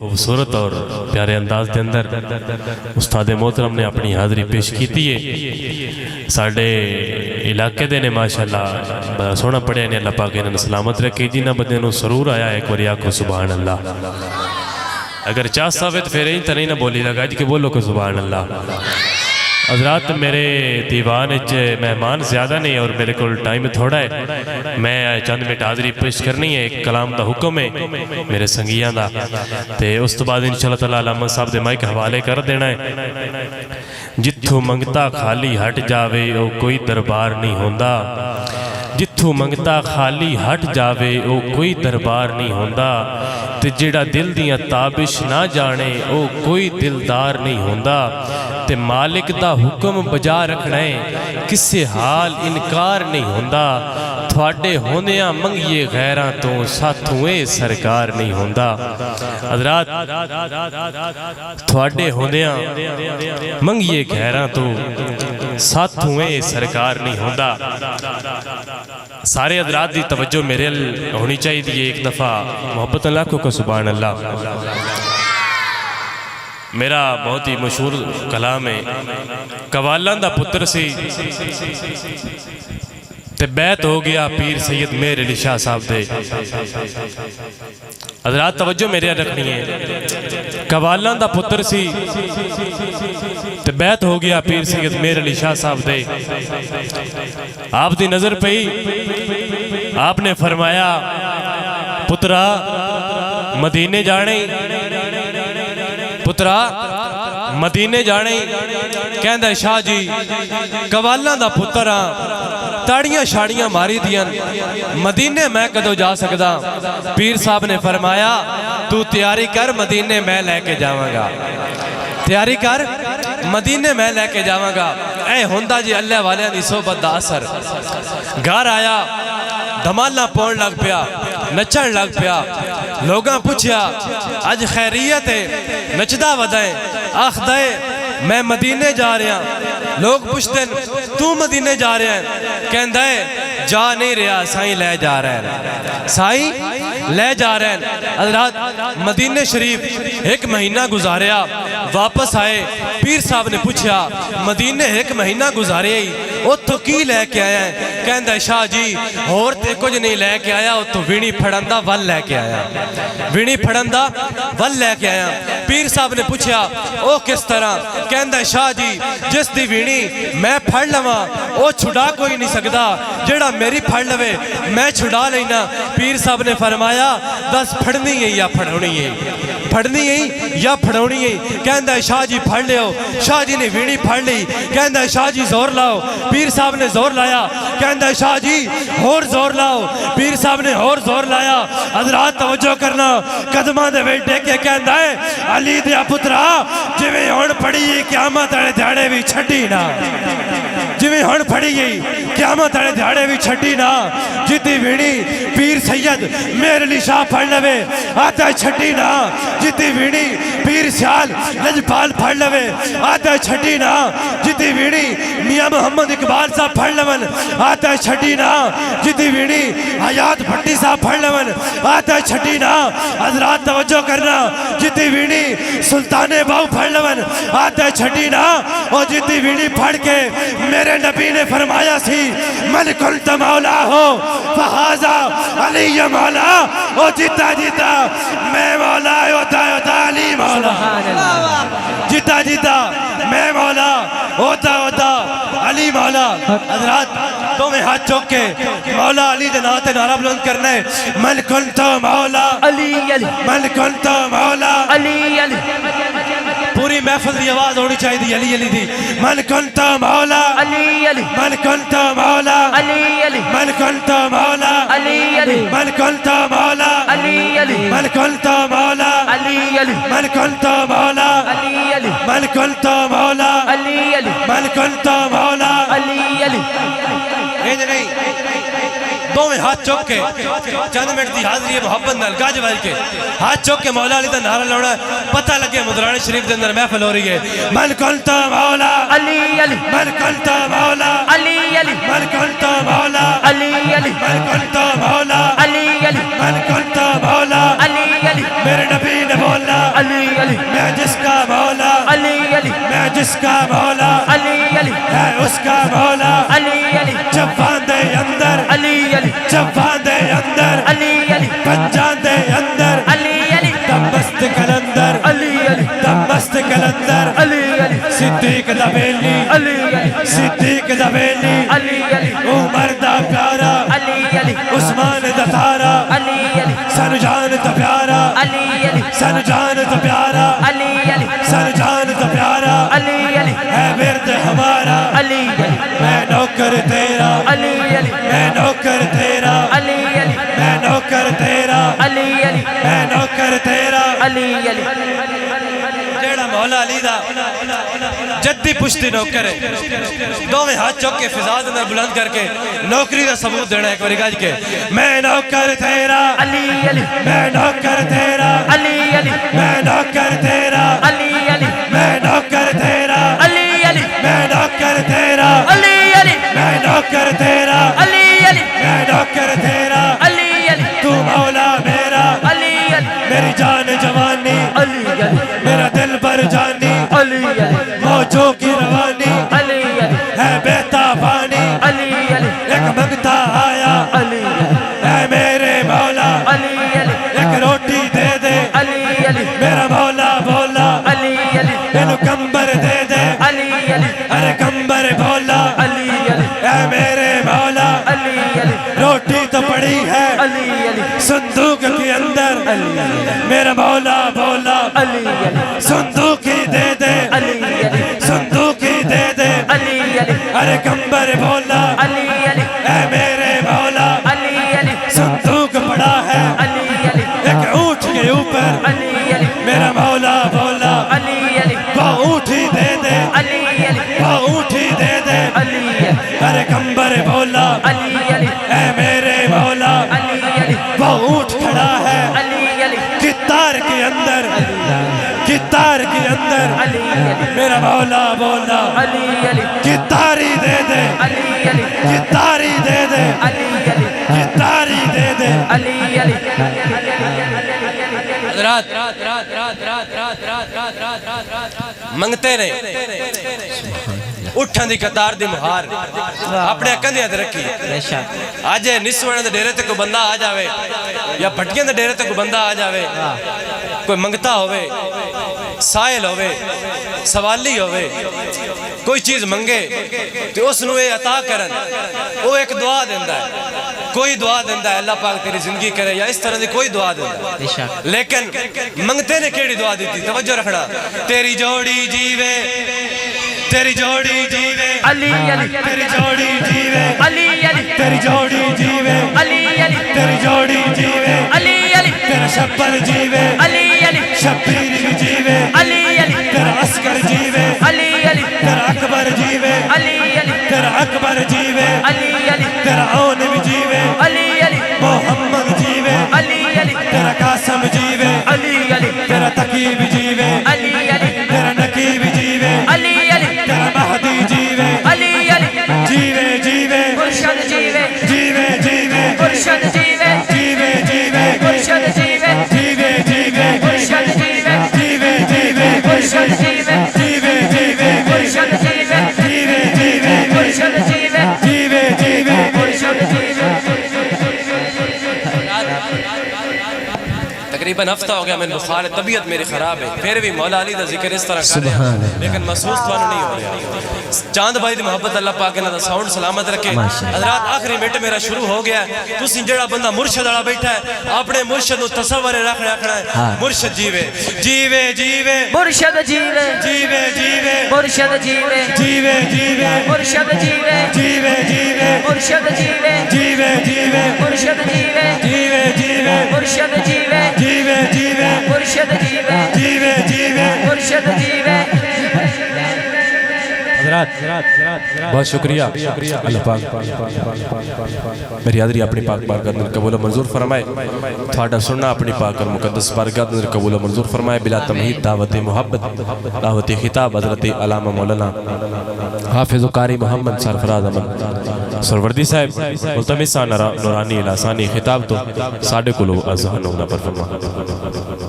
خوبصورت اور پیارے انداز دے اندر استاد محترم نے اپنی حاضری پیش کیتی ہے ساڑھے علاقے دے نے ماشاءاللہ بڑا سونا پڑھے نے اللہ پاک انہوں نے سلامت رکھے جی نہ بدے نو سرور آیا ایک وریا کو سبحان اللہ اگر چاہ ثابت پھر ہی تنہی نہ بولی لگا جی کہ بولو کہ سبحان اللہ حضرات میرے دیوان مہمان زیادہ نہیں اور میرے کو ٹائم تھوڑا ہے میں چند منٹ حاضری پیش کرنی ہے ایک کلام دا حکم ہے میرے سنگیاں دا تے اس تو بعد انشاءاللہ تعالیٰ علامہ صاحب دے مائک حوالے کر دینا ہے جتھو منگتا خالی ہٹ جاوے او کوئی دربار نہیں ہوندا جتھو منگتا خالی ہٹ جاوے او کوئی دربار نہیں ہوندا تے جیڑا دل دیاں تابش نہ جانے او کوئی دلدار نہیں ہوندا تے مالک دا حکم بجا رکھنا ہے کسے حال انکار نہیں ہوندا تھوڑے ہوندیاں منگیے غیراں تو ساتھویں سرکار نہیں ہوندا حضرات تھوڑے ہوندیاں منگیے غیراں تو ساتھویں سرکار نہیں ہوندا سارے حضرات دی توجہ میرے ہونی چاہیے دی ایک دفعہ محبت اللہ کو سبحان اللہ میرا بہت ہی مشہور کلام ہے قوالان دا پتر سی تے بیعت ہو گیا پیر سید مہر علی شاہ صاحب دے حضرات توجہ میرے رکھنی ہے قوالان دا پتر سی تے بیعت ہو گیا پیر سید مہر علی شاہ صاحب دے آپ دی نظر پئی آپ نے فرمایا پترا مدینے جانے پترا مدینے جانے کہندہ شاہ جی قوالان دا پترا تاڑیاں شاڑیاں ماری دیاں مدینے میں کدو جا سکدا پیر صاحب نے فرمایا تو تیاری کر مدینے میں لے کے جاواں گا تیاری کر مدینے میں لے کے جاواں گا اے ہوندہ جی اللہ والیاں دی صحبت دا اثر گھر آیا دھمالنا پون لگ پیا نچن لگ پیا لوگاں پوچھیا آج خیریت ہے نچدہ ودائیں آخ دائیں میں مدینے جا رہا ہوں لوگ پوچھتے ہیں تو مدینے جا رہے ہیں کہندہ ہے جا نہیں رہا سائیں لے جا رہے ہیں سائیں لے جا رہے ہیں حضرات مدینے شریف ایک مہینہ گزاریا واپس آئے پیر صاحب نے پوچھا مدینے ایک مہینہ گزارے ہی وہ تو کی لے کے آیا ہے کہندہ شاہ جی اور تے کچھ نہیں لے کے آیا وہ تو وینی پھڑندہ ول لے کے آیا وینی پھڑندہ ول لے کے آیا پیر صاحب نے پوچھا او کس طرح کہندہ شاہ جی جس دی وینی میں پھڑ لواں او چھڑا کوئی نہیں سکدا جڑا میری پھڑ لوے میں چھڑا لینا پیر صاحب نے فرمایا دس پھڑنی ہے یا پھڑونی ہے پھڑنی ہے یا پھڑونی ہے کہندہ شاہ جی پھڑ لے ہو شاہ جی نے وینی پھڑ لی کہندہ شاہ جی زور لاؤ پیر صاحب نے زور لایا کہندہ شاہ جی اور زور لاؤ پیر صاحب نے اور زور لایا حضرات توجہ کرنا قدمہ دے بیٹے کے کہندہ ہے علی دیا پترا جویں ہون پڑی قیامت اڑے دھاڑے بھی چھٹی نا جویں ہون پڑی گئی قیامت اڑے دھاڑے بھی چھٹی نا جتی وینی پیر سید مہر علی شاہ پھڑ لوے آتا چھٹی نا جتی وینی پیر سیال لجپال پھڑ لوے آتا چھٹی نا جتی وینی میاں محمد اقبال صاحب پھڑ لون آتا چھٹی نا جتی وینی حیات بھٹی صاحب پھڑ لون آتا چھٹی نا حضرات توجہ کرنا جتی وینی سلطان باؤ پھڑ لون آتا چھٹی نا اور جتی وینی پھڑ کے میرے نبی نے فرمایا سی من کنت مولا ہو فہذا علی مولا او جتا جتا میں مولا ہوتا علی مولا جتا جتا میں مولا ہوتا علی مولا حضرات تو میں ہاتھ چوک کے مولا علی جنات نعرہ بلند کرنا ہے من کنت مولا علی علی من کنت مولا علی علی پوری محفل دی آواز ہونی چاہیے دی علی علی دی من کنت مولا علی علی من کنت مولا علی علی من کنت مولا علی علی من کنت مولا علی علی من کنت مولا علی علی من کنت مولا علی علی من کنت مولا علی علی من کنت مولا علی علی یہ نہیں دو میں ہاتھ چوک کے چند منٹ دی حاضری ہے محبت نال گاج بھائی کے ہاتھ چوک کے مولا علی دا نعرہ لاؤنا ہے پتہ لگے مدران شریف دے اندر محفل ہو رہی ہے من کنت مولا علی علی من کنت مولا علی علی من کنت مولا علی علی من کنت مولا علی علی من کنت مولا علی علی میرے نبی نے بولا علی علی میں جس کا مولا علی علی میں جس کا مولا علی علی ہے اس کا مولا علی علی جوان دے اندر علی علی جوان دے اندر علی علی پنجان دے اندر علی علی دمست کلندر علی علی دمست کلندر علی علی صدیق دا بیلی علی علی صدیق دا بیلی علی علی عمر دا پیارا علی علی عثمان دا تارا علی علی سن جان دا پیارا علی علی سن جان دا پیارا علی علی سن جان دا پیارا علی علی ہے ورد ہمارا علی علی میں نوکر تیرا علی علی میں نوکر تیرا علی علی میں نوکر تیرا علی علی میں نوکر تیرا علی علی جیڑا مولا علی دا جدی پشتی نوکر ہے دو میں ہاتھ چوک کے فضا اندر بلند کر کے نوکری دا ثبوت دینا ہے ایک باری گاج کے میں نوکر تیرا علی علی میں نوکر تیرا علی علی میں نوکر تیرا علی علی میں نوکر تیرا علی علی میں نوکر تیرا علی علی میں نوکر تیرا علی علی میں نوکر تیرا علی علی تو مولا میرا علی علی میری جان جوانی علی علی میرا دل بر جانی علی علی موجوں کی روانی علی علی ہے بہتا پانی علی علی ایک منگتا آیا علی اے میرے مولا علی علی ایک روٹی دے دے علی علی میرا مولا بولا علی علی اینو کمبر دے دے علی علی ارے کمبر بولا علی علی اے میرے مولا علی علی روٹی تو پڑی ہے علی علی صندوق کے اندر میرا مولا بولا علی علی صندوق ہی دے دے علی علی صندوق ہی دے دے علی علی ارے کمبر بولا علی علی اے میرے مولا علی علی صندوق پڑا ہے علی علی ایک اونٹ کے اوپر علی علی میرا مولا بولا علی علی وہ اونٹ ہی دے دے علی علی وہ اونٹ ہی دے دے علی علی ارے کمبر بولا علی علی اے میرے مولا علی علی وہ اونٹ کھڑا ہے علی علی کتار کے اندر کتار کے اندر علی علی میرا مولا بولا علی علی کتاری دے دے علی علی کتاری دے دے علی علی کتاری دے دے علی علی حضرات منگتے نے اٹھن دی قطار دی مہار اپنے کندھیاں تے رکھی اج نسوان دے ڈیرے تے کوئی بندہ آ جاوے یا پھٹکیاں دے ڈیرے تے کوئی بندہ آ جاوے کوئی منگتا ہوئے سائل ہوئے سوالی ہوئے کوئی چیز منگے تو اس نوے عطا کرن وہ ایک دعا دیندہ ہے کوئی دعا دیندہ ہے اللہ پاک تیری زندگی کرے یا اس طرح دی کوئی دعا دیندہ ہے لیکن منگتے نے کیڑی دعا دیتی توجہ رکھنا تیری جوڑی جیوے تیری جوڑی جیوے علی علی تیری جوڑی جیوے علی علی تیری جوڑی جیوے علی علی تیری جوڑی جیوے علی علی تیرا شبر جیوے علی علی شبیر بھی جیوے علی علی تیرا عسکر جیوے علی علی تیرا اکبر جیوے علی علی تیرا اکبر جیوے علی علی تیرا اون بھی جیوے علی علی محمد جیوے علی علی تیرا قاسم جیوے علی علی تیرا تقیب جیوے علی علی تیرا نقیب جیوے علی علی تیرا مہدی جیوے علی علی جیوے جیوے مرشد جیوے جیوے جیوے مرشد جیوے جیوے جیوے مرشد جیوے جیوے جیوے مرشد جیوے جیوے جیوے مرشد جیوے جیوے جیوے مرشد جیوے جیوے جیوے مرشد جیوے جیوے جیوے مرشد جیوے تقریباً ہفتہ ہو گیا میں بخار ہے طبیعت میری خراب ہے پھر بھی مولا علی دا ذکر اس طرح کر رہا ہے لیکن محسوس تو نہیں ہو رہا چاند بھائی دی محبت اللہ پاک نے دا ساؤنڈ سلامت رکھے حضرات آخری منٹ میرا شروع ہو گیا ہے تسی جڑا بندہ مرشد والا بیٹھا ہے اپنے مرشد نو تصور رکھنا ہے مرشد جیوے جیوے جیوے مرشد جیوے جیوے جیوے مرشد جیوے جیوے جیوے مرشد جیوے جیوے جیوے مرشد جیوے جیوے جیوے مرشد جیوے جیوے جیوے مرشد جیوے جیوے جیوے مرشد جیوے جیوے جیوے مرشد جیوے بہت شکریہ اللہ پاک میری حاضری اپنی پاک بارگاہ اندر قبول و منظور فرمائے تھوڑا سننا اپنی پاک اور مقدس بارگاہ اندر قبول و منظور فرمائے بلا تمہید دعوت محبت دعوت خطاب حضرت علامہ مولانا حافظ و قاری محمد سرفراز احمد سروردی صاحب ملتمسہ نورانی الاسانی خطاب تو ساڑھے کلو ازہن ہونا پر فرما